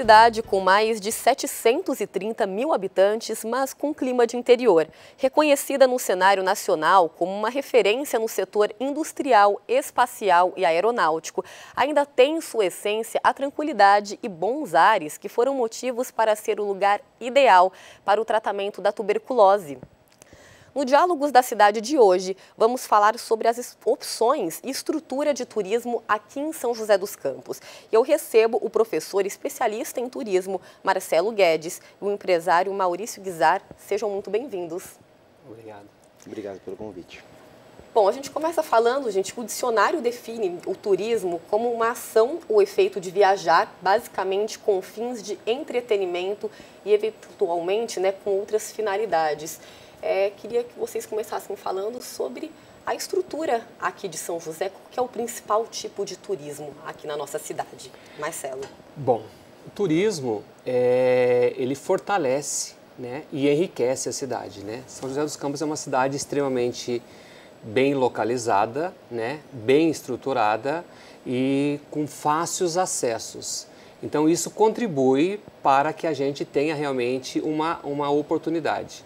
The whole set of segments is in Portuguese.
cidade com mais de 730 mil habitantes, mas com clima de interior. Reconhecida no cenário nacional como uma referência no setor industrial, espacial e aeronáutico, ainda tem em sua essência a tranquilidade e bons ares que foram motivos para ser o lugar ideal para o tratamento da tuberculose. No Diálogos da Cidade de hoje, vamos falar sobre as opções e estrutura de turismo aqui em São José dos Campos. Eu recebo o professor especialista em turismo, Marcelo Guedes, e o empresário Maurício Guizar. Sejam muito bem-vindos. Obrigado. Obrigado pelo convite. Bom, a gente começa falando, gente, que o dicionário define o turismo como uma ação ou efeito de viajar, basicamente com fins de entretenimento e, eventualmente, com outras finalidades. Queria que vocês começassem falando sobre a estrutura aqui de São José, qual que é o principal tipo de turismo aqui na nossa cidade. Marcelo. Bom, o turismo, ele fortalece, e enriquece a cidade. São José dos Campos é uma cidade extremamente bem localizada, bem estruturada e com fáceis acessos. Então isso contribui para que a gente tenha realmente uma oportunidade.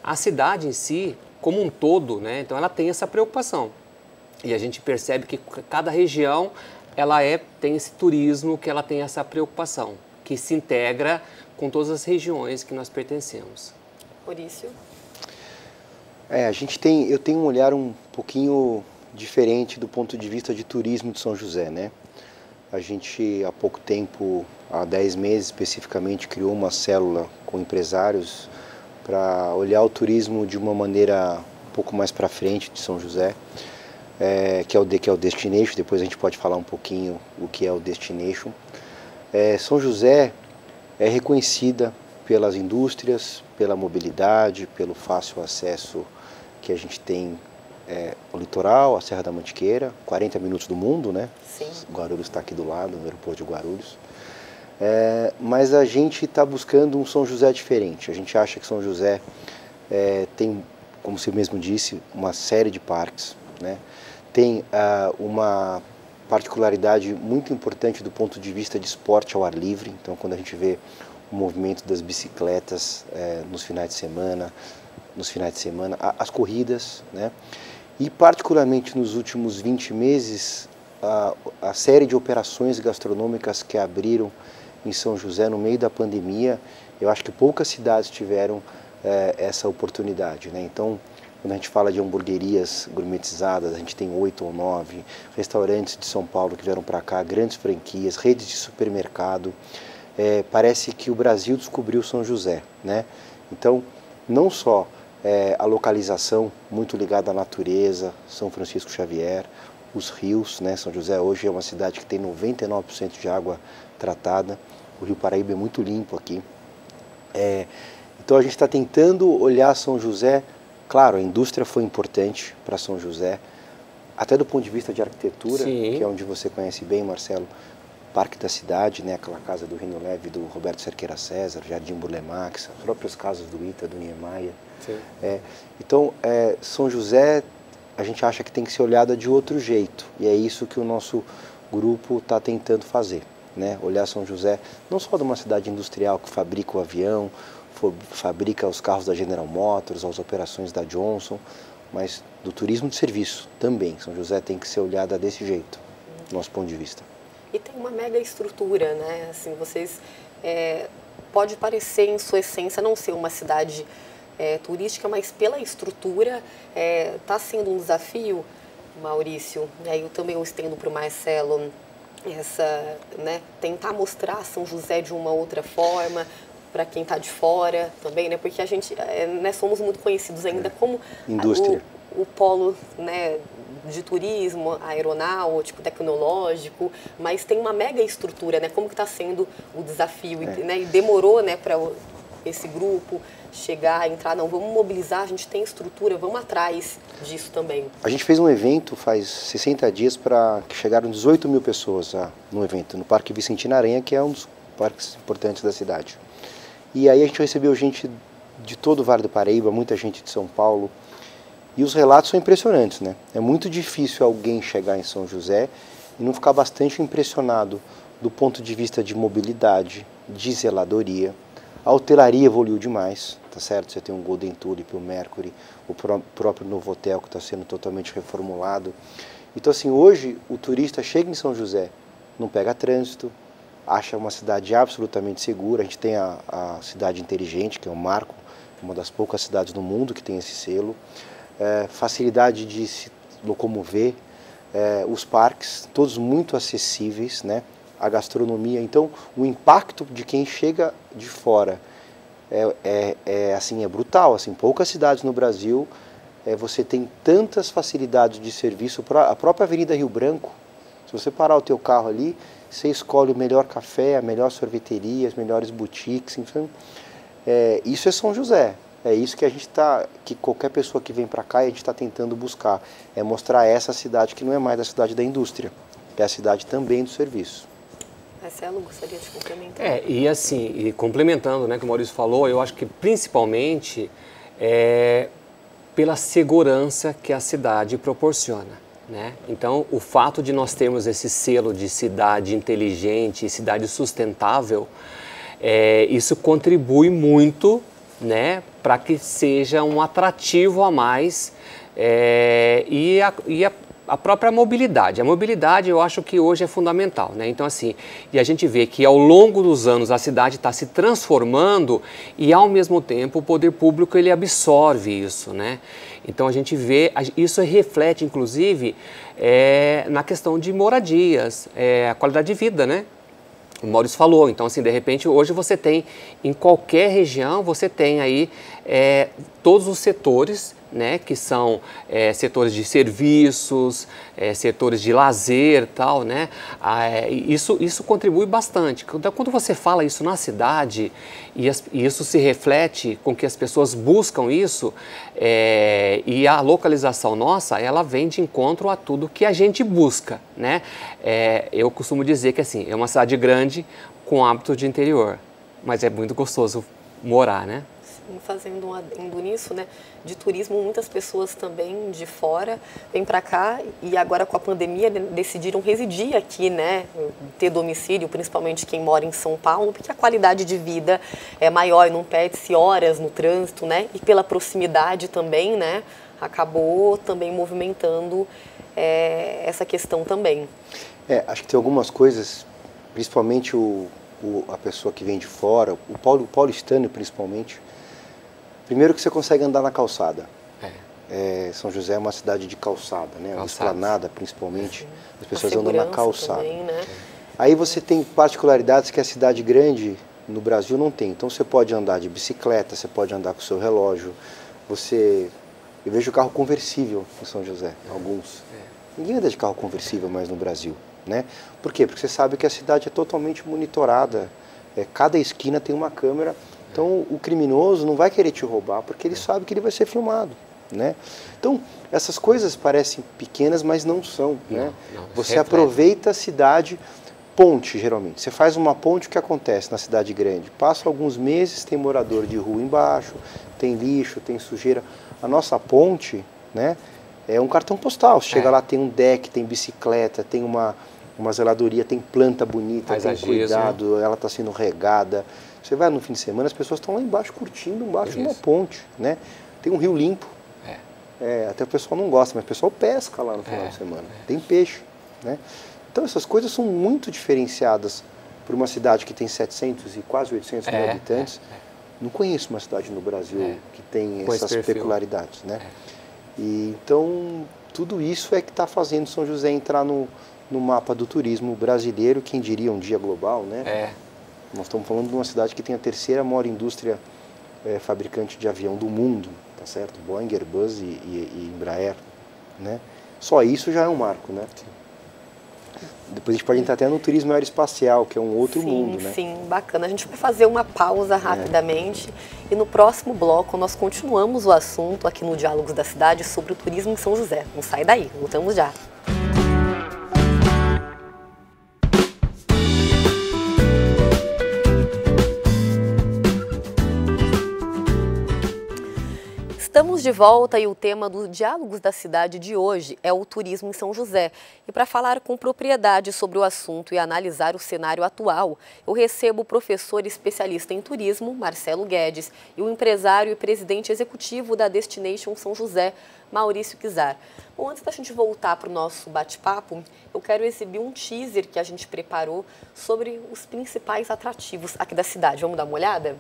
A cidade em si, como um todo, então ela tem essa preocupação. E a gente percebe que cada região tem esse turismo, que ela tem essa preocupação, que se integra com todas as regiões que nós pertencemos. Maurício? Eu tenho um olhar um pouquinho diferente do ponto de vista de turismo de São José, A gente, há pouco tempo, há 10 meses especificamente, criou uma célula com empresários para olhar o turismo de uma maneira um pouco mais para frente de São José, que é o Destination. Depois a gente pode falar um pouquinho o que é o Destination. São José é reconhecida pelas indústrias, pela mobilidade, pelo fácil acesso que a gente tem ao litoral, a Serra da Mantiqueira, 40 minutos do mundo, Sim. Guarulhos está aqui do lado, no aeroporto de Guarulhos. Mas a gente está buscando um São José diferente. A gente acha que São José tem, como você mesmo disse, uma série de parques, Tem uma particularidade muito importante do ponto de vista de esporte ao ar livre. Então, quando a gente vê o movimento das bicicletas nos finais de semana, as corridas, E particularmente nos últimos 20 meses, a série de operações gastronômicas que abriram em São José no meio da pandemia, eu acho que poucas cidades tiveram essa oportunidade, Então, quando a gente fala de hamburguerias gourmetizadas, a gente tem 8 ou 9, restaurantes de São Paulo que vieram para cá, grandes franquias, redes de supermercado. Parece que o Brasil descobriu São José, Então, não só a localização muito ligada à natureza, São Francisco Xavier, os rios, São José hoje é uma cidade que tem 99% de água tratada. O Rio Paraíba é muito limpo aqui. Então a gente está tentando olhar São José. Claro, a indústria foi importante para São José, até do ponto de vista de arquitetura, Sim. Que é onde você conhece bem, Marcelo, Parque da Cidade, aquela casa do Rino Leve, do Roberto Cerqueira César, Jardim Burle Marx, as próprias casas do Ita, do Niemeyer. Então, São José, a gente acha que tem que ser olhada de outro jeito, e é isso que o nosso grupo está tentando fazer, Olhar São José não só de uma cidade industrial que fabrica o avião, fabrica os carros da General Motors, as operações da Johnson, mas do turismo de serviço também. São José tem que ser olhada desse jeito, do nosso ponto de vista. E tem uma mega estrutura, Assim, vocês pode parecer em sua essência não ser uma cidade turística, mas pela estrutura está sendo um desafio, Maurício. E aí eu também estendo para o Marcelo tentar mostrar São José de uma outra forma para quem está de fora também, porque a gente somos muito conhecidos ainda como indústria. O polo de turismo, aeronáutico, tecnológico, mas tem uma mega estrutura, Como que está sendo o desafio, e demorou, para esse grupo chegar, entrar, não, vamos mobilizar, a gente tem estrutura, vamos atrás disso também. A gente fez um evento faz 60 dias para que chegaram 18 mil pessoas no evento, no Parque Vicentina Aranha, que é um dos parques importantes da cidade. E aí a gente recebeu gente de todo o Vale do Paraíba, muita gente de São Paulo, e os relatos são impressionantes, É muito difícil alguém chegar em São José e não ficar bastante impressionado do ponto de vista de mobilidade, de zeladoria. A hotelaria evoluiu demais, tá certo? Você tem um Golden Tulip, o Mercury, o próprio Novotel que está sendo totalmente reformulado. Então assim, hoje o turista chega em São José, não pega trânsito, acha uma cidade absolutamente segura. A gente tem a cidade inteligente, que é o marco, uma das poucas cidades do mundo que tem esse selo. Facilidade de se locomover, os parques, todos muito acessíveis, né? A gastronomia. Então, o impacto de quem chega de fora assim, é brutal. Assim, poucas cidades no Brasil você tem tantas facilidades de serviço. A própria Avenida Rio Branco, se você parar o teu carro ali, você escolhe o melhor café, a melhor sorveteria, as melhores boutiques. Então, isso é São José. É isso que a gente que qualquer pessoa que vem para cá, a gente está tentando buscar. É mostrar essa cidade que não é mais a cidade da indústria, é a cidade também do serviço. Marcelo, gostaria de complementar? E assim, e complementando, né, que o Maurício falou, eu acho que principalmente pela segurança que a cidade proporciona, né? Então, o fato de nós termos esse selo de cidade inteligente e cidade sustentável, isso contribui muito, né, para que seja um atrativo a mais e a própria mobilidade. A mobilidade eu acho que hoje é fundamental, né? Então assim, e a gente vê que ao longo dos anos a cidade está se transformando e ao mesmo tempo o poder público ele absorve isso, né? Então a gente vê, isso reflete inclusive na questão de moradias, a qualidade de vida, né? O Maurício falou, então assim, de repente hoje você tem, em qualquer região, você tem aí todos os setores, né, que são setores de serviços, setores de lazer, tal, né, isso contribui bastante. Então, quando você fala isso na cidade e isso se reflete com que as pessoas buscam isso, e a localização nossa, ela vem de encontro a tudo que a gente busca, né. Eu costumo dizer que assim, é uma cidade grande com hábitos de interior, mas é muito gostoso morar, né. Fazendo um adendo nisso, né, de turismo, muitas pessoas também de fora vêm para cá e agora com a pandemia decidiram residir aqui, né, ter domicílio, principalmente quem mora em São Paulo, porque a qualidade de vida é maior e não perde-se horas no trânsito, né, e pela proximidade também, né, acabou também movimentando essa questão também. Acho que tem algumas coisas, principalmente a pessoa que vem de fora, o paulistano principalmente. Primeiro que você consegue andar na calçada. São José é uma cidade de calçada, né? Uma esplanada, principalmente. As pessoas andam na calçada. Também, né? Aí você tem particularidades que a cidade grande no Brasil não tem. Então você pode andar de bicicleta, você pode andar com o seu relógio. Eu vejo carro conversível em São José, alguns. Ninguém anda de carro conversível mais no Brasil, né? Por quê? Porque você sabe que a cidade é totalmente monitorada. Cada esquina tem uma câmera. Então, o criminoso não vai querer te roubar porque ele sabe que ele vai ser filmado, né? Então, essas coisas parecem pequenas, mas não são, né? Não, você aproveita a cidade, ponte, geralmente. Você faz uma ponte, o que acontece na cidade grande? Passa alguns meses, tem morador de rua embaixo, tem lixo, tem sujeira. A nossa ponte, né, é um cartão postal. Você chega lá, tem um deck, tem bicicleta, tem uma zeladoria, tem planta bonita, tem cuidado, ela está sendo regada. Você vai no fim de semana, as pessoas estão lá embaixo curtindo embaixo de uma ponte, né? Tem um rio limpo. Até o pessoal não gosta, mas o pessoal pesca lá no final de semana. Tem peixe, né? Então essas coisas são muito diferenciadas por uma cidade que tem 700 e quase 800 mil habitantes. Não conheço uma cidade no Brasil que tem essas peculiaridades, né? E então tudo isso é que está fazendo São José entrar no mapa do turismo brasileiro, quem diria um dia global, né? Nós estamos falando de uma cidade que tem a terceira maior indústria fabricante de avião do mundo, tá certo? Boeing, Airbus e Embraer, né? Só isso já é um marco, né? Depois a gente pode entrar até no turismo aeroespacial, que é um outro mundo, né? Sim, bacana. A gente vai fazer uma pausa rapidamente e no próximo bloco nós continuamos o assunto aqui no Diálogos da Cidade sobre o turismo em São José. Não sai daí, voltamos já. Estamos de volta e o tema dos Diálogos da Cidade de hoje é o turismo em São José. E para falar com propriedade sobre o assunto e analisar o cenário atual, eu recebo o professor especialista em turismo, Marcelo Guedes, e o empresário e presidente executivo da Destination São José, Maurício Kizar. Bom, antes da gente voltar para o nosso bate-papo, eu quero exibir um teaser que a gente preparou sobre os principais atrativos aqui da cidade. Vamos dar uma olhada?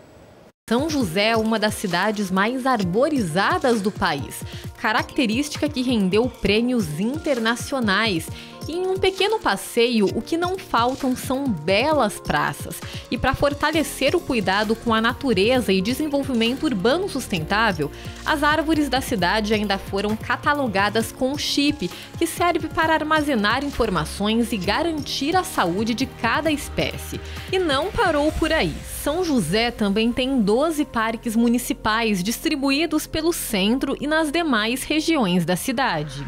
São José é uma das cidades mais arborizadas do país, característica que rendeu prêmios internacionais. E em um pequeno passeio, o que não faltam são belas praças. E para fortalecer o cuidado com a natureza e desenvolvimento urbano sustentável, as árvores da cidade ainda foram catalogadas com chip, que serve para armazenar informações e garantir a saúde de cada espécie. E não parou por aí. São José também tem 12 parques municipais distribuídos pelo centro e nas demais regiões da cidade.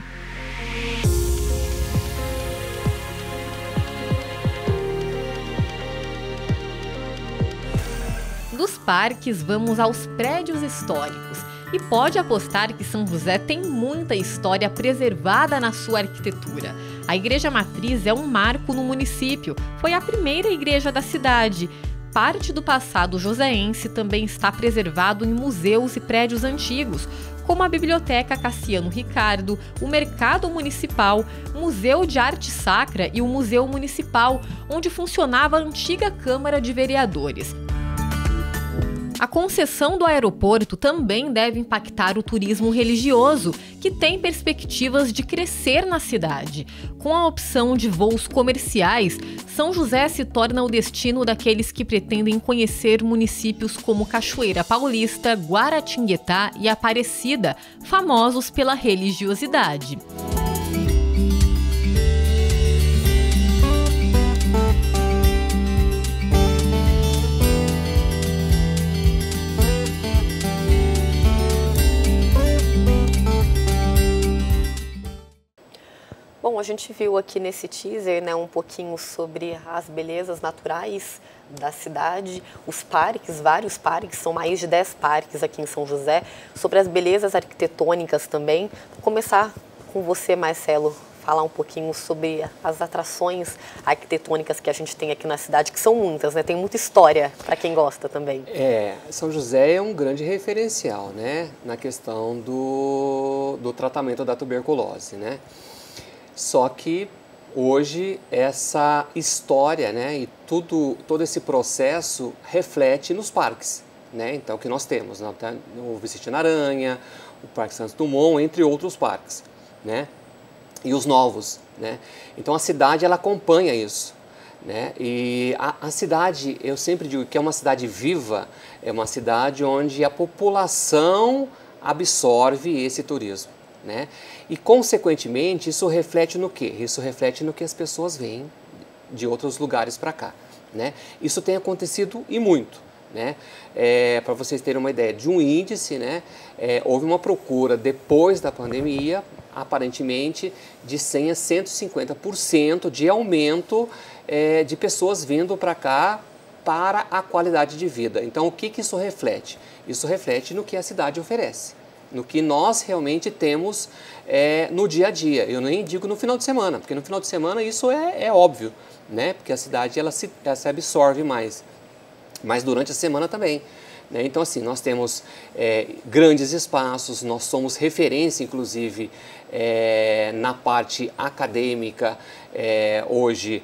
Dos parques, vamos aos prédios históricos. E pode apostar que São José tem muita história preservada na sua arquitetura. A Igreja Matriz é um marco no município. Foi a primeira igreja da cidade. Parte do passado joseense também está preservado em museus e prédios antigos, como a Biblioteca Cassiano Ricardo, o Mercado Municipal, o Museu de Arte Sacra e o Museu Municipal, onde funcionava a antiga Câmara de Vereadores. A concessão do aeroporto também deve impactar o turismo religioso, que tem perspectivas de crescer na cidade. Com a opção de voos comerciais, São José se torna o destino daqueles que pretendem conhecer municípios como Cachoeira Paulista, Guaratinguetá e Aparecida, famosos pela religiosidade. Bom, a gente viu aqui nesse teaser, né, um pouquinho sobre as belezas naturais da cidade, os parques, vários parques, são mais de 10 parques aqui em São José, sobre as belezas arquitetônicas também. Vou começar com você, Marcelo, falar um pouquinho sobre as atrações arquitetônicas que a gente tem aqui na cidade, que são muitas, né? Tem muita história para quem gosta também. São José é um grande referencial, né, na questão do tratamento da tuberculose, né? Só que hoje essa história, né, e todo esse processo reflete nos parques, né? Então, que nós temos, né, o Vicente Aranha, o Parque Santos Dumont, entre outros parques, né? E os novos, né? Então a cidade ela acompanha isso, né? E a cidade, eu sempre digo que é uma cidade viva, é uma cidade onde a população absorve esse turismo, né? E, consequentemente, isso reflete no quê? Isso reflete no que as pessoas veem de outros lugares para cá, né? Isso tem acontecido e muito, né? Para vocês terem uma ideia de um índice, né? Houve uma procura depois da pandemia, aparentemente, de 100% a 150% de aumento de pessoas vindo para cá para a qualidade de vida. Então, o que isso reflete? Isso reflete no que a cidade oferece, no que nós realmente temos no dia a dia. Eu nem digo no final de semana, porque no final de semana isso é óbvio, né? Porque a cidade ela se absorve mais, mas durante a semana também, né? Então, assim, nós temos grandes espaços, nós somos referência, inclusive, na parte acadêmica. Hoje,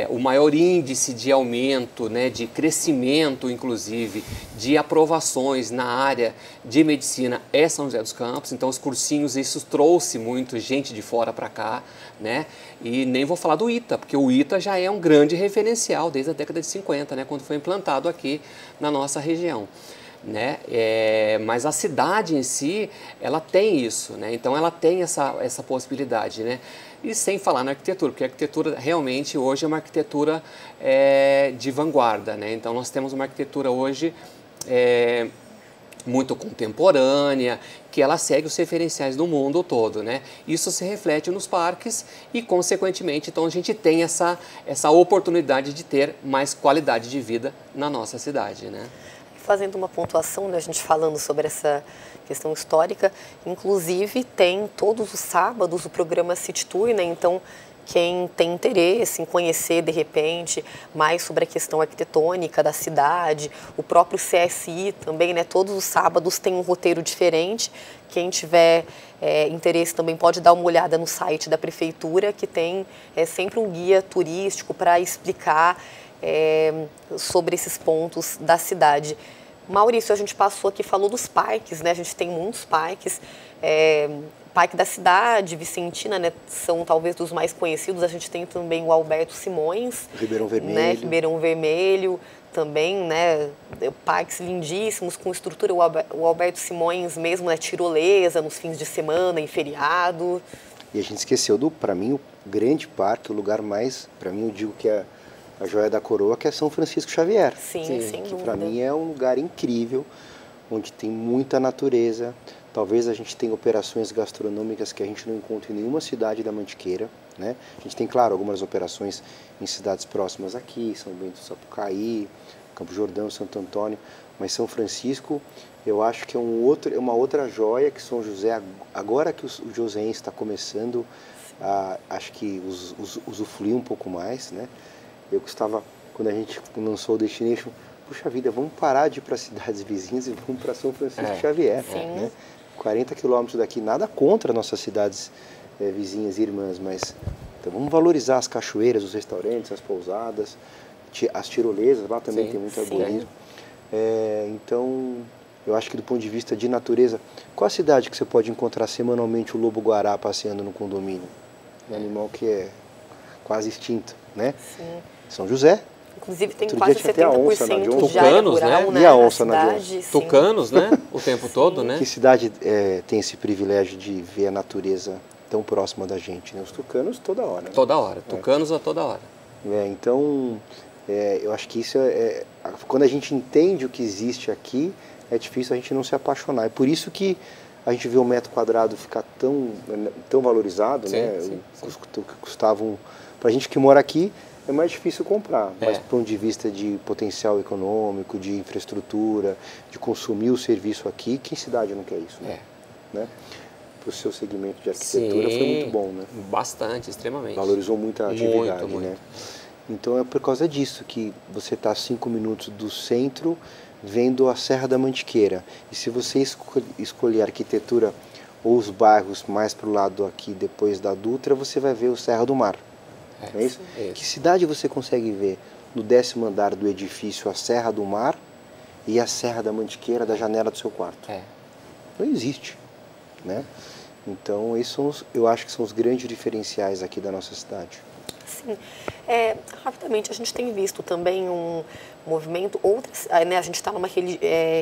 o maior índice de aumento, né, de crescimento, inclusive, de aprovações na área de medicina é São José dos Campos. Então, os cursinhos, isso trouxe muito gente de fora para cá, né? E nem vou falar do ITA, porque o ITA já é um grande referencial desde a década de 50, né, quando foi implantado aqui na nossa região, né? Mas a cidade em si, ela tem isso, né? Então ela tem essa possibilidade, né? E sem falar na arquitetura, porque a arquitetura realmente hoje é uma arquitetura de vanguarda, né? Então nós temos uma arquitetura hoje muito contemporânea, que ela segue os referenciais do mundo todo, né? Isso se reflete nos parques e, consequentemente, então a gente tem essa oportunidade de ter mais qualidade de vida na nossa cidade, né? fazendo uma pontuação, né, a gente falando sobre essa questão histórica, inclusive tem todos os sábados o programa City Tour, né, então quem tem interesse em conhecer, de repente, mais sobre a questão arquitetônica da cidade, o próprio CSI também, né? Todos os sábados tem um roteiro diferente. Quem tiver interesse também pode dar uma olhada no site da Prefeitura, que tem sempre um guia turístico para explicar sobre esses pontos da cidade. Maurício, a gente passou aqui, falou dos parques, né? A gente tem muitos parques. Parque da Cidade, Vicentina, né, são talvez dos mais conhecidos. A gente tem também o Alberto Simões, Ribeirão Vermelho, né, Ribeirão Vermelho também, né, parques lindíssimos com estrutura. O Alberto Simões mesmo, né, tirolesa nos fins de semana, em feriado. E a gente esqueceu para mim, o grande parque, o lugar mais, para mim eu digo que é a joia da coroa, que é São Francisco Xavier. Sim, sem que dúvida. Para mim é um lugar incrível, onde tem muita natureza. Talvez a gente tenha operações gastronômicas que a gente não encontra em nenhuma cidade da Mantiqueira, né? A gente tem, claro, algumas operações em cidades próximas aqui, São Bento do Sapucaí, Campo Jordão, Santo Antônio, mas São Francisco, eu acho que é uma outra joia que São José, agora que o joseense está começando a, acho que usufruir um pouco mais, né? Eu gostava, quando a gente lançou o Destination, puxa vida, vamos parar de ir para cidades vizinhas e vamos para São Francisco Xavier, né? 40 quilômetros daqui, nada contra nossas cidades vizinhas e irmãs, mas então vamos valorizar as cachoeiras, os restaurantes, as pousadas, as tirolesas, lá também tem muito arborismo. Então, eu acho que do ponto de vista de natureza, qual a cidade que você pode encontrar semanalmente o lobo-guará passeando no condomínio? Um animal que é quase extinto, né? Sim. São José. Inclusive tem Outro quase dia tinha 70% de Tucanos, área rural, né? E a onça na cidade. Tucanos, né? O tempo todo, né? Que cidade tem esse privilégio de ver a natureza tão próxima da gente, né? Os tucanos toda hora. Né? Toda hora, tucanos a toda hora. Então, eu acho que isso quando a gente entende o que existe aqui, é difícil a gente não se apaixonar. É por isso que a gente vê o metro quadrado ficar tão valorizado, sim, né? Sim. Custavam, pra gente que mora aqui, é mais difícil comprar, mas do ponto de vista de potencial econômico, de infraestrutura, de consumir o serviço aqui, que cidade não quer isso, né? Para o seu segmento de arquitetura foi muito bom, né? Bastante, extremamente. Valorizou muito a atividade, muito. né? Então é por causa disso que você está a 5 minutos do centro, vendo a Serra da Mantiqueira. E se você escolher a arquitetura ou os bairros mais para o lado aqui, depois da Dutra, você vai ver o Serra do Mar. Não é isso? Que cidade você consegue ver no 10º andar do edifício a Serra do Mar e a Serra da Mantiqueira da janela do seu quarto? Não existe, né? Então, eu acho que são os grandes diferenciais aqui da nossa cidade. Sim. Rapidamente, a gente tem visto também um movimento, né, a gente está numa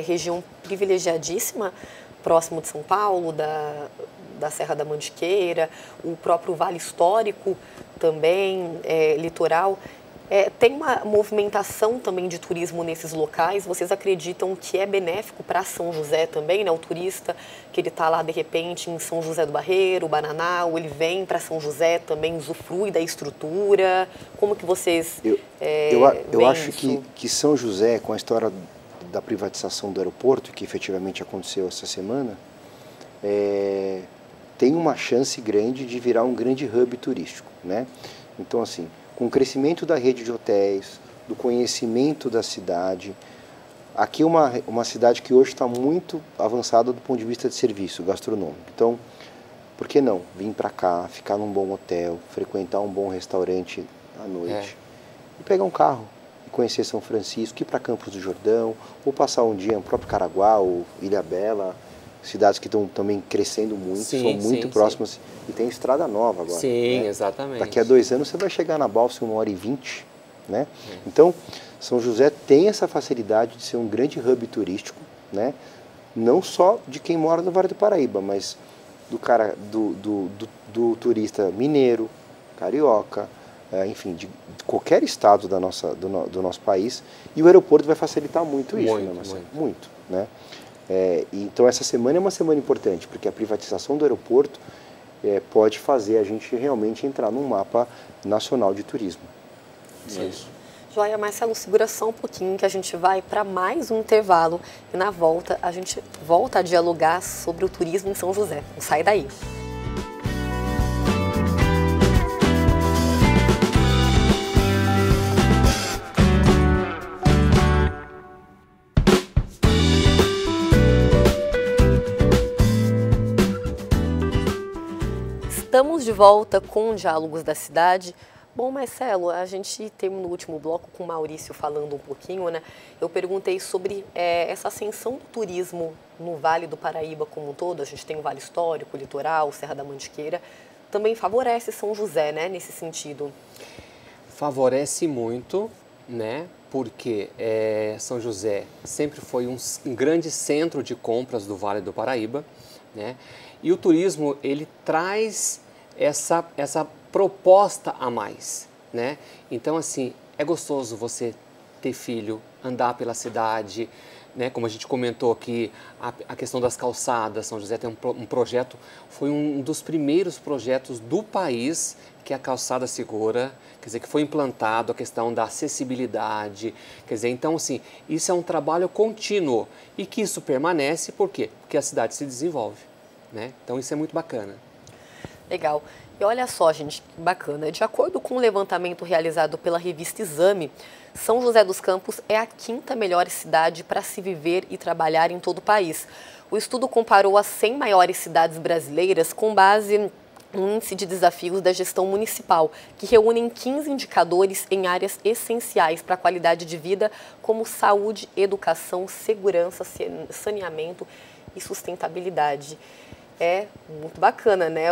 região privilegiadíssima, próximo de São Paulo, da Serra da Mantiqueira, o próprio Vale Histórico também, litoral. Tem uma movimentação também de turismo nesses locais. Vocês acreditam que é benéfico para São José também, né? O turista que ele está lá de repente em São José do Barreiro, Bananal, ele vem para São José também, usufrui da estrutura. Como que vocês eu acho que São José, com a história da privatização do aeroporto, que efetivamente aconteceu essa semana, tem uma chance grande de virar um grande hub turístico, né? Então, assim, com o crescimento da rede de hotéis, do conhecimento da cidade, aqui é uma cidade que hoje está muito avançada do ponto de vista de serviço gastronômico. Então, por que não vir para cá, ficar num bom hotel, frequentar um bom restaurante à noite e pegar um carro e conhecer São Francisco, ir para Campos do Jordão, ou passar um dia no próprio Caraguá ou Ilhabela, cidades que estão também crescendo muito, são muito próximas, e tem estrada nova agora. Sim, né? Exatamente. Daqui a 2 anos você vai chegar na Balsa em 1h20, né? Então, São José tem essa facilidade de ser um grande hub turístico, né? Não só de quem mora no Vale do Paraíba, mas do turista mineiro, carioca, enfim, de qualquer estado do nosso país, e o aeroporto vai facilitar muito isso, né, Marcelo? Muito, né? Então essa semana é uma semana importante, porque a privatização do aeroporto pode fazer a gente realmente entrar num mapa nacional de turismo. Sim. Joia, Marcelo, segura só um pouquinho que a gente vai para mais um intervalo e na volta a gente volta a dialogar sobre o turismo em São José. Não sai daí. Estamos de volta com Diálogos da Cidade. Bom, Marcelo, a gente terminou o último bloco com o Maurício falando um pouquinho, né? Eu perguntei sobre essa ascensão do turismo no Vale do Paraíba como um todo. A gente tem o Vale Histórico, o Litoral, Serra da Mantiqueira. Também favorece São José, né, nesse sentido? Favorece muito, né? Porque São José sempre foi um grande centro de compras do Vale do Paraíba, né? E o turismo, ele traz essa proposta a mais, né? Então, assim, é gostoso você ter filho, andar pela cidade, né? Como a gente comentou aqui, a questão das calçadas. São José tem um projeto, foi um dos primeiros projetos do país que é a calçada segura, quer dizer, que foi implantado a questão da acessibilidade, quer dizer, então, assim, isso é um trabalho contínuo e que isso permanece, por quê? Porque a cidade se desenvolve, né? Então, isso é muito bacana. Legal. E olha só, gente, que bacana. De acordo com o levantamento realizado pela revista Exame, São José dos Campos é a 5ª melhor cidade para se viver e trabalhar em todo o país. O estudo comparou as 100 maiores cidades brasileiras com base no índice de desafios da gestão municipal, que reúnem 15 indicadores em áreas essenciais para a qualidade de vida, como saúde, educação, segurança, saneamento e sustentabilidade. É muito bacana, né?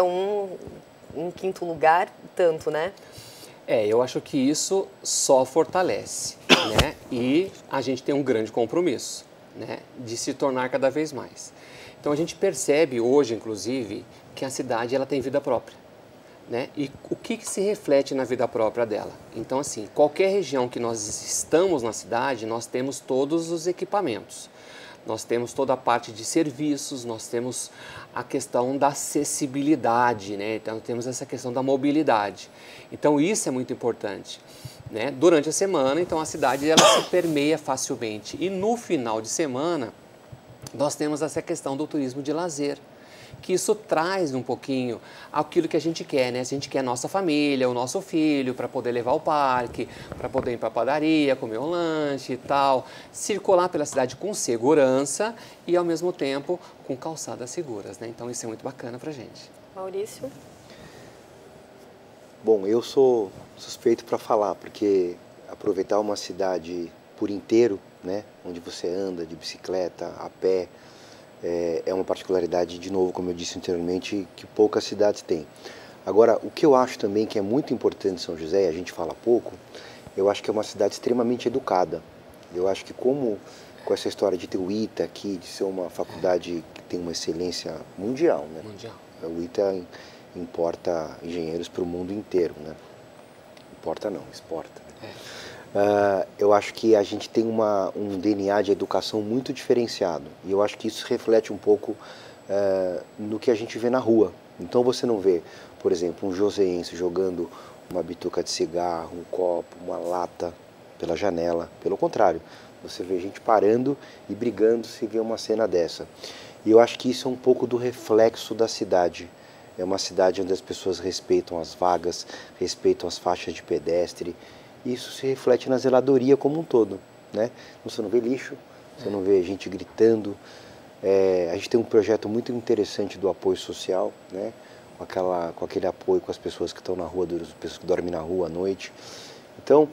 Em 5º lugar, tanto, né? Eu acho que isso só fortalece, né? E a gente tem um grande compromisso, né? De se tornar cada vez mais. Então, a gente percebe hoje, inclusive, que a cidade ela tem vida própria, né? E o que se reflete na vida própria dela? Então, assim, qualquer região que nós estamos na cidade, nós temos todos os equipamentos. Nós temos toda a parte de serviços, nós temos a questão da acessibilidade, né? Então, temos essa questão da mobilidade. Então, isso é muito importante, né? Durante a semana, então, a cidade ela se permeia facilmente. E no final de semana, nós temos essa questão do turismo de lazer, que isso traz um pouquinho aquilo que a gente quer, né? A gente quer a nossa família, o nosso filho, para poder levar ao parque, para poder ir para a padaria, comer um lanche e tal, circular pela cidade com segurança e, ao mesmo tempo, com calçadas seguras, né? Então, isso é muito bacana para a gente. Maurício? Bom, eu sou suspeito para falar, porque aproveitar uma cidade por inteiro, né? Onde você anda de bicicleta, a pé, é uma particularidade, de novo, como eu disse anteriormente, que poucas cidades têm. Agora, o que eu acho também que é muito importante em São José, e a gente fala pouco, eu acho que é uma cidade extremamente educada. Eu acho que com essa história de ter o ITA aqui, de ser uma faculdade que tem uma excelência mundial, né? Mundial. O ITA importa engenheiros para o mundo inteiro, né? Importa não, exporta. Eu acho que a gente tem um DNA de educação muito diferenciado e eu acho que isso reflete um pouco no que a gente vê na rua. Então você não vê, por exemplo, um joseense jogando uma bituca de cigarro, um copo, uma lata pela janela. Pelo contrário, você vê gente parando e brigando se vê uma cena dessa. E eu acho que isso é um pouco do reflexo da cidade. É uma cidade onde as pessoas respeitam as vagas, respeitam as faixas de pedestre. Isso se reflete na zeladoria como um todo, né? Você não vê lixo, você não vê gente gritando. A gente tem um projeto muito interessante do apoio social, né? Com aquele apoio com as pessoas que estão na rua, as pessoas que dormem na rua à noite. Então,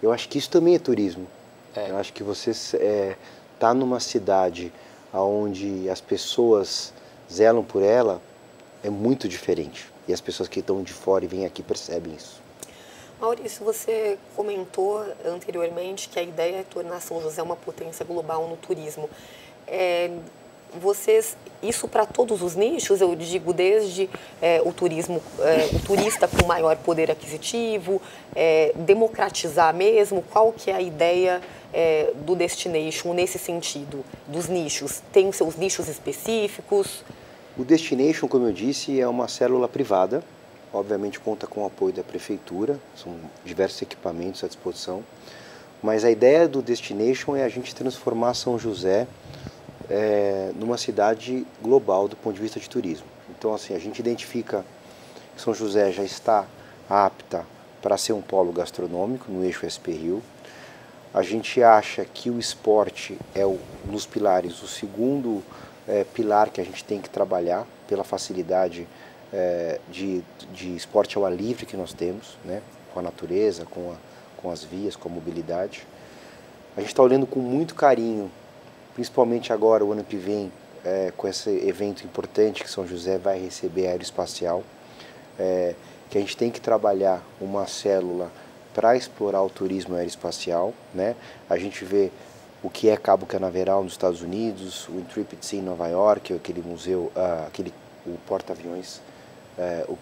eu acho que isso também é turismo. Eu acho que você está numa cidade onde as pessoas zelam por ela, é muito diferente. E as pessoas que estão de fora e vêm aqui percebem isso. Maurício, você comentou anteriormente que a ideia é tornar São José uma potência global no turismo. Isso para todos os nichos, eu digo desde o turismo, o turista com maior poder aquisitivo, democratizar mesmo, qual que é a ideia do Destination nesse sentido, dos nichos? Tem os seus nichos específicos? O Destination, como eu disse, é uma célula privada. Obviamente conta com o apoio da prefeitura, são diversos equipamentos à disposição. Mas a ideia do Destination é a gente transformar São José numa cidade global do ponto de vista de turismo. Então, assim, a gente identifica que São José já está apta para ser um polo gastronômico no eixo SP-Rio. A gente acha que o esporte é, nos pilares, o segundo pilar que a gente tem que trabalhar pela facilidade de esporte ao ar livre que nós temos, né? Com a natureza, com as vias, com a mobilidade. A gente está olhando com muito carinho, principalmente agora, o ano que vem, com esse evento importante que São José vai receber aeroespacial, que a gente tem que trabalhar uma célula para explorar o turismo aeroespacial, né? A gente vê o que é Cabo Canaveral nos Estados Unidos, o Intrepid Sea em Nova York, aquele museu, o porta-aviões,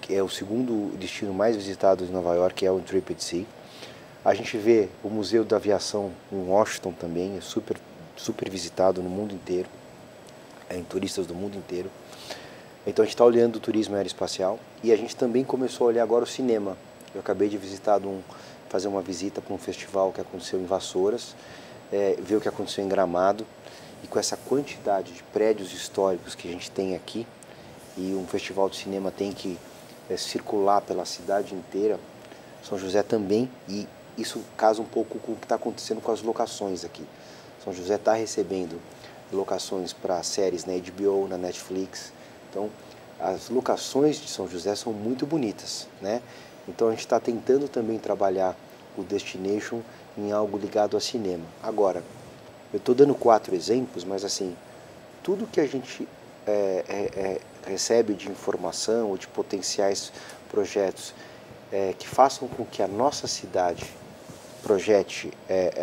que é o segundo destino mais visitado em Nova York, é o Intrepid Sea. A gente vê o Museu da Aviação em Washington também, é super visitado no mundo inteiro, em turistas do mundo inteiro. Então a gente está olhando o turismo aeroespacial e a gente também começou a olhar agora o cinema. Eu acabei de fazer uma visita para um festival que aconteceu em Vassouras, ver o que aconteceu em Gramado, e com essa quantidade de prédios históricos que a gente tem aqui, e um festival de cinema tem que circular pela cidade inteira, São José também, e isso casa um pouco com o que está acontecendo com as locações aqui. São José está recebendo locações para séries na HBO, na Netflix. Então, as locações de São José são muito bonitas, né? Então, a gente está tentando também trabalhar o Destination em algo ligado a cinema. Agora, eu estou dando 4 exemplos, mas assim, tudo que a gente recebe de informação ou de potenciais projetos que façam com que a nossa cidade projete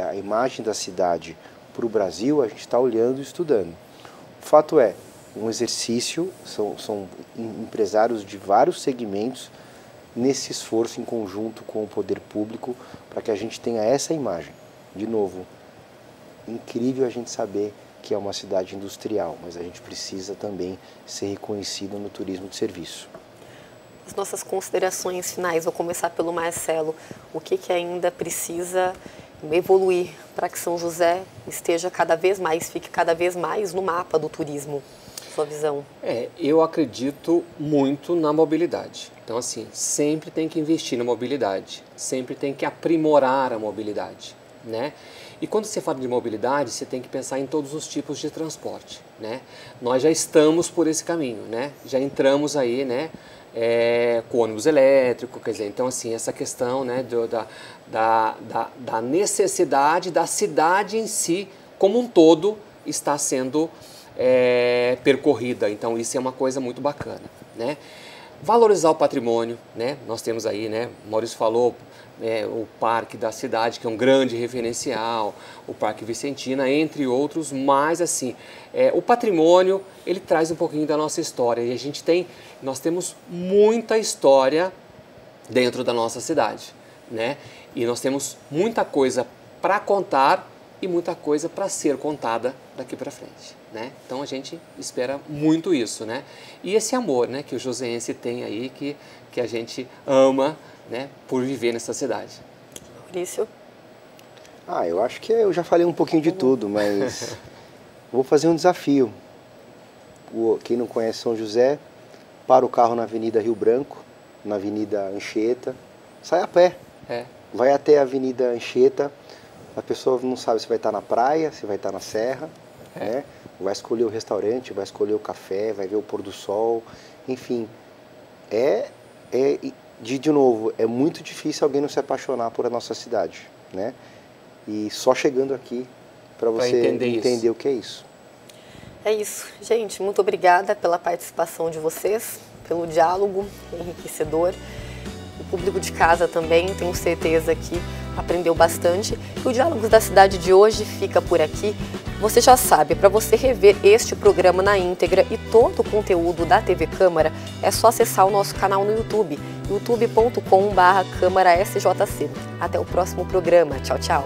a imagem da cidade para o Brasil, a gente está olhando e estudando. O fato é, um exercício, são empresários de vários segmentos nesse esforço em conjunto com o poder público para que a gente tenha essa imagem. De novo, incrível a gente saber que é uma cidade industrial, mas a gente precisa também ser reconhecido no turismo de serviço. As nossas considerações finais, vou começar pelo Marcelo. O que ainda precisa evoluir para que São José esteja cada vez mais, fique cada vez mais no mapa do turismo? Sua visão? Eu acredito muito na mobilidade. Então, assim, sempre tem que investir na mobilidade, sempre tem que aprimorar a mobilidade, né? E quando você fala de mobilidade, você tem que pensar em todos os tipos de transporte, né? Nós já estamos por esse caminho, né? Já entramos aí, né? Com ônibus elétrico, quer dizer, então assim, essa questão, né, da necessidade da cidade em si, como um todo, está sendo percorrida. Então isso é uma coisa muito bacana, né? Valorizar o patrimônio, né? Nós temos aí, né, o Maurício falou, o Parque da Cidade, que é um grande referencial, o Parque Vicentina, entre outros, mas assim, o patrimônio, ele traz um pouquinho da nossa história, e nós temos muita história dentro da nossa cidade, né? E nós temos muita coisa para contar e muita coisa para ser contada daqui para frente, né? Então a gente espera muito isso, né? E esse amor, né, que o joseense tem aí, que a gente ama, né, por viver nessa cidade. Maurício? Eu acho que eu já falei um pouquinho de tudo, mas vou fazer um desafio. Quem não conhece São José, para o carro na Avenida Rio Branco, na Avenida Anchieta, sai a pé. Vai até a Avenida Anchieta, a pessoa não sabe se vai estar na praia, se vai estar na serra, né? Vai escolher o restaurante, vai escolher o café, vai ver o pôr do sol, enfim. De novo, é muito difícil alguém não se apaixonar por a nossa cidade, né? E só chegando aqui para você entender o que é isso. É isso. Gente, muito obrigada pela participação de vocês, pelo diálogo enriquecedor. O público de casa também, tenho certeza que aprendeu bastante. E o Diálogos da Cidade de hoje fica por aqui. Você já sabe, para você rever este programa na íntegra e todo o conteúdo da TV Câmara, é só acessar o nosso canal no YouTube, youtube.com/câmarasjc. Até o próximo programa. Tchau, tchau.